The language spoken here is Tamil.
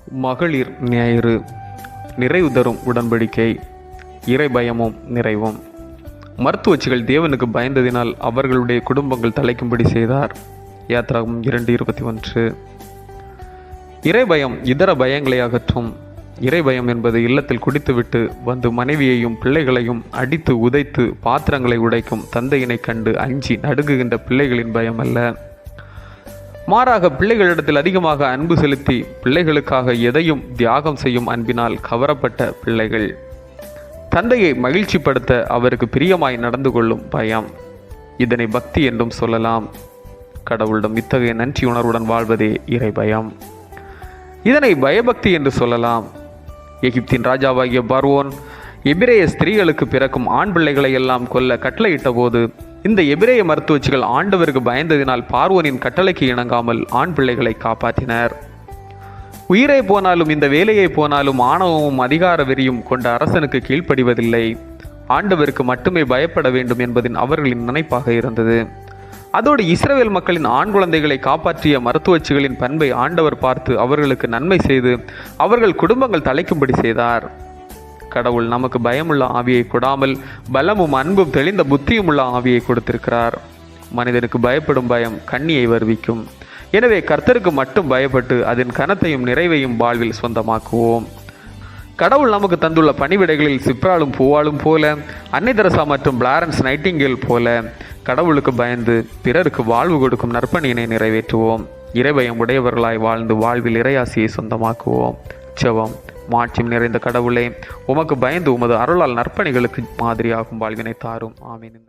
மகளிர் ஞாயிறு, நிறைவு தரும் உடன்படிக்கை, இறைபயமும் நிறைவும். மருத்துவச்சிகள் தேவனுக்கு பயந்ததினால் அவர்களுடைய குடும்பங்கள் தலைக்கும்படி செய்தார். யாத்ராகமம் 2:21. இறைபயம் இதர பயங்களை அகற்றும். இறைபயம் என்பது இல்லத்தில் குடித்துவிட்டு வந்து மனைவியையும் பிள்ளைகளையும் அடித்து உதைத்து பாத்திரங்களை உடைக்கும் தந்தையினை கண்டு அஞ்சி நடுங்குகின்ற பிள்ளைகளின் பயம் அல்ல. மாறாக பிள்ளைகளிடத்தில் அதிகமாக அன்பு செலுத்தி பிள்ளைகளுக்காக எதையும் தியாகம் செய்யும் அன்பினால் கவரப்பட்ட பிள்ளைகள். தந்தையை மகிழ்ச்சிப்படுத்த அவருக்கு பிரியமாய் நடந்து கொள்ளும் பயம். இதனை பக்தி என்றும் சொல்லலாம். கடவுளிடம் இத்தகைய நன்றி உணர்வுடன் வாழ்வதே இறைபயம். இதனை பயபக்தி என்று சொல்லலாம். எகிப்தின் ராஜாவாகிய பார்வோன் எபிரேய ஸ்திரீகளுக்கு பிறக்கும் ஆண் பிள்ளைகளை எல்லாம் கொல்ல கட்டளையிட்ட போது இந்த எபிரேய மருத்துவச்சிகள் ஆண்டவருக்கு பயந்ததினால் பார்வோனின் கட்டளைக்கு இணங்காமல் ஆண் பிள்ளைகளை காப்பாற்றினர். உயிரை போனாலும் இந்த வேலையை போனாலும் ஆணவமும் அதிகார வெறியும் கொண்ட அரசனுக்கு கீழ்ப்படிவதில்லை, ஆண்டவருக்கு மட்டுமே பயப்பட வேண்டும் என்பதின் அவர்களின் நினைப்பாக இருந்தது. அதோடு இஸ்ரவேல் மக்களின் ஆண் குழந்தைகளை காப்பாற்றிய மருத்துவச்சிகளின் பண்பை ஆண்டவர் பார்த்து அவர்களுக்கு நன்மை செய்து அவர்கள் குடும்பங்கள் தலைக்கும்படி செய்தார். கடவுள் நமக்கு பயமுள்ள ஆவியை கொடாமல் பலமும் அன்பும் தெளிந்த புத்தியும் உள்ள ஆவியை கொடுத்திருக்கிறார். மனிதனுக்கு பயப்படும் பயம் கண்ணியை வருவிக்கும். எனவே கர்த்தருக்கு மட்டும் பயப்பட்டு அதன் கனத்தையும் நிறைவையும் வாழ்வில் சொந்தமாக்குவோம். கடவுள் நமக்கு தந்துள்ள பணிவிடைகளில் சிப்ராலும் பூவாலும் போல, அன்னை தெரசா மற்றும் பிளாரன்ஸ் நைட்டிங்கேல் போல கடவுளுக்கு பயந்து பிறருக்கு வாழ்வு கொடுக்கும் நற்பணியினை நிறைவேற்றுவோம். இறைபயம் உடையவர்களாய் வாழ்ந்து வாழ்வில் இறையாசியை சொந்தமாக்குவோம். ஜெபம். மாட்சியம் நிறைந்த கடவுளே, உமக்கு பயந்து உமது அருளால் நற்பணிகளுக்கு மாதிரியாகும் வாழ்வினை தாரும். ஆமீன்.